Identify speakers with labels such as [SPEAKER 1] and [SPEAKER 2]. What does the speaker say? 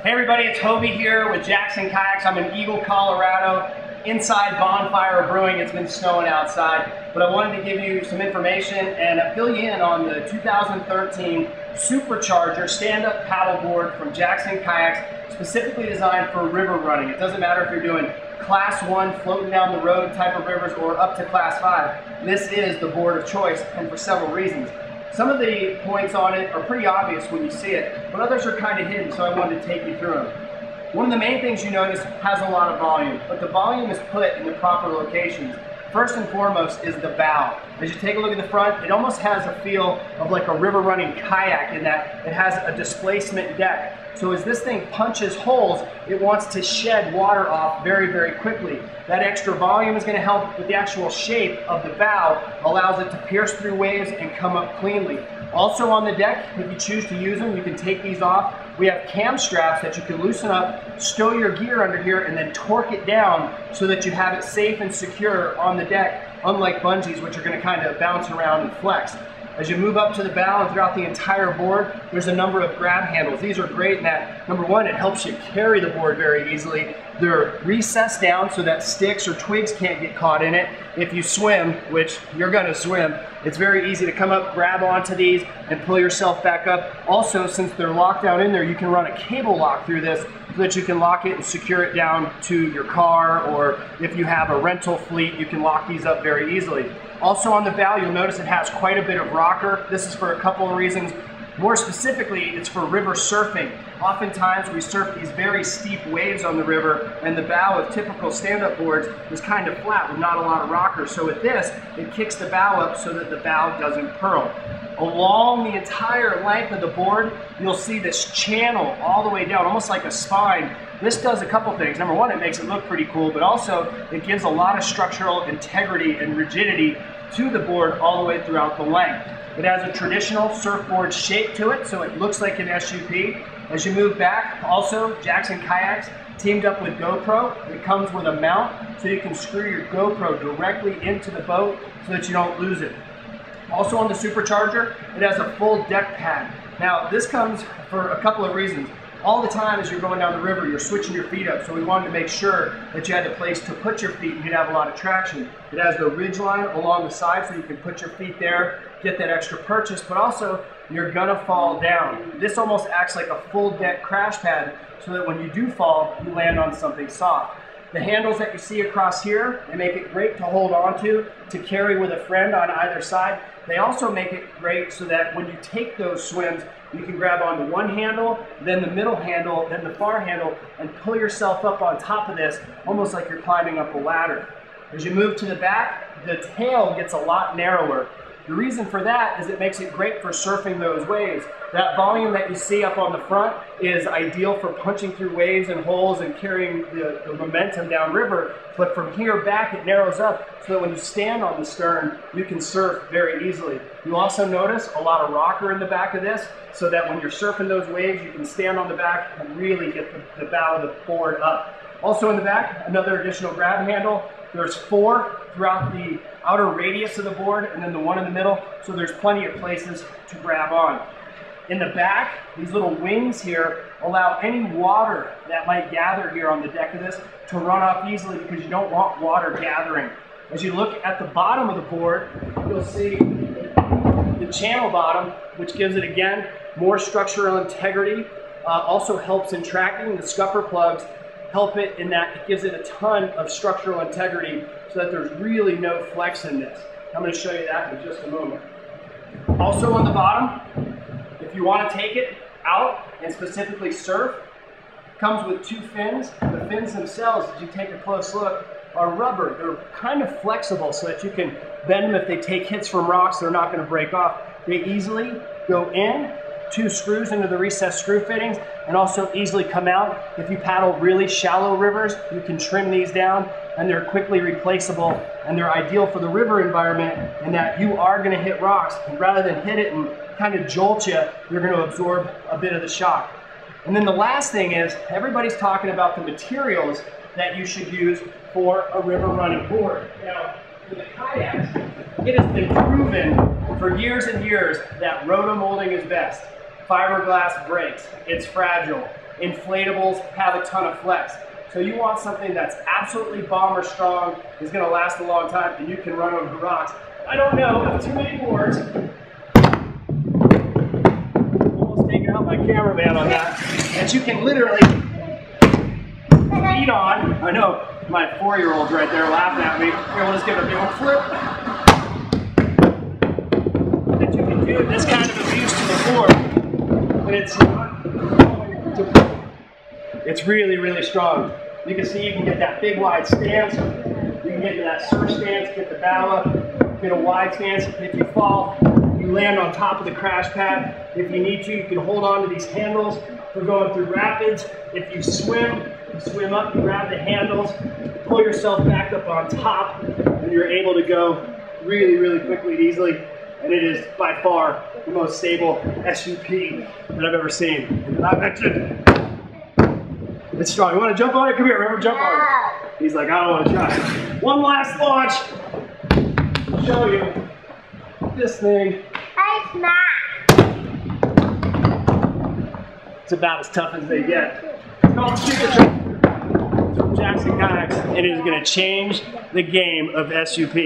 [SPEAKER 1] Hey everybody, it's Hobie here with Jackson Kayaks. I'm in Eagle, Colorado, inside Bonfire Brewing. It's been snowing outside, but I wanted to give you some information and fill you in on the 2013 SUPercharger stand-up paddleboard from Jackson Kayaks, specifically designed for river running. It doesn't matter if you're doing Class 1 floating down the road type of rivers or up to Class 5. This is the board of choice, and for several reasons. Some of the points on it are pretty obvious when you see it, but others are kind of hidden, so I wanted to take you through them. One of the main things you notice has a lot of volume, but the volume is put in the proper locations. First and foremost is the bow. As you take a look at the front, it almost has a feel of like a river running kayak in that it has a displacement deck. So as this thing punches holes, it wants to shed water off very, very quickly. That extra volume is going to help with the actual shape of the bow, allows it to pierce through waves and come up cleanly. Also on the deck, if you choose to use them, you can take these off. We have cam straps that you can loosen up, stow your gear under here, and then torque it down so that you have it safe and secure on the deck, unlike bungees, which are going to kind of bounce around and flex. As you move up to the bow and throughout the entire board, there's a number of grab handles. These are great in that, number one, it helps you carry the board very easily. They're recessed down so that sticks or twigs can't get caught in it. If you swim, which you're gonna swim, it's very easy to come up, grab onto these, and pull yourself back up. Also, since they're locked down in there, you can run a cable lock through this so that you can lock it and secure it down to your car, or if you have a rental fleet, you can lock these up very easily. Also on the bow, you'll notice it has quite a bit of rocker. This is for a couple of reasons. More specifically, it's for river surfing. Oftentimes we surf these very steep waves on the river, and the bow of typical stand-up boards is kind of flat with not a lot of rocker. So with this, it kicks the bow up so that the bow doesn't curl. Along the entire length of the board, you'll see this channel all the way down, almost like a spine. This does a couple things. Number one, it makes it look pretty cool, but also it gives a lot of structural integrity and rigidity to the board all the way throughout the length. It has a traditional surfboard shape to it, so it looks like an SUP. As you move back, also Jackson Kayaks teamed up with GoPro. It comes with a mount, so you can screw your GoPro directly into the boat so that you don't lose it. Also on the SUPercharger, it has a full deck pad. Now this comes for a couple of reasons. All the time as you're going down the river, you're switching your feet up, so we wanted to make sure that you had a place to put your feet and you'd have a lot of traction. It has the ridge line along the side, so you can put your feet there, get that extra purchase, but also you're gonna fall down. This almost acts like a full deck crash pad, so that when you do fall, you land on something soft. The handles that you see across here, they make it great to hold on to carry with a friend on either side. They also make it great so that when you take those swims, you can grab onto one handle, then the middle handle, then the far handle, and pull yourself up on top of this, almost like you're climbing up a ladder. As you move to the back, the tail gets a lot narrower. The reason for that is it makes it great for surfing those waves. That volume that you see up on the front is ideal for punching through waves and holes and carrying the momentum downriver, but from here back it narrows up so that when you stand on the stern, you can surf very easily. You also notice a lot of rocker in the back of this, so that when you're surfing those waves, you can stand on the back and really get the bow of the board up. Also in the back, another additional grab handle. There's 4 throughout the outer radius of the board, and then the one in the middle, so there's plenty of places to grab on. In the back, these little wings here allow any water that might gather here on the deck of this to run off easily, because you don't want water gathering. As you look at the bottom of the board, you'll see the channel bottom, which gives it, again, more structural integrity, also helps in tracking. The scupper plugs help it in that it gives it a ton of structural integrity so that there's really no flex in this. I'm going to show you that in just a moment. Also on the bottom, if you want to take it out and specifically surf, it comes with 2 fins. The fins themselves, as you take a close look, are rubber. They're kind of flexible so that you can bend them. If they take hits from rocks, they're not going to break off. They easily go in, 2 screws into the recessed screw fittings, and also easily come out. If you paddle really shallow rivers, you can trim these down, and they're quickly replaceable, and they're ideal for the river environment in that you are going to hit rocks, and rather than hit it and kind of jolt you, you're going to absorb a bit of the shock. And then the last thing is, everybody's talking about the materials that you should use for a river running board. Now, for the kayaks, it has been proven for years and years that rotomolding is best. Fiberglass breaks, it's fragile. inflatables have a ton of flex. So you want something that's absolutely bomber strong, is going to last a long time, and you can run over the rocks. I don't know if too many boards. Almost taking out my cameraman on that. That you can literally feed on. I know my 4-year-old's right there laughing at me. Here, we'll just give it a big old flip. That you can do this kind of abuse to the board, and it's not going to. It's really, really strong. You can see you can get that big wide stance. You can get to that surf stance, get the bow up, get a wide stance. If you fall, you land on top of the crash pad. If you need to, you can hold on to these handles for going through rapids. If you swim up, you grab the handles, pull yourself back up on top, and you're able to go really, really quickly and easily. And it is by far the most stable SUP that I've ever seen. And I mentioned, it's strong. You want to jump on it? Come here, remember, jump on it. He's like, I don't want to try. One last launch. I'll show you this thing.
[SPEAKER 2] It's not.
[SPEAKER 1] It's about as tough as they get. It's called SUPercharger. It's from Jackson Kayaks, and it is going to change the game of SUP.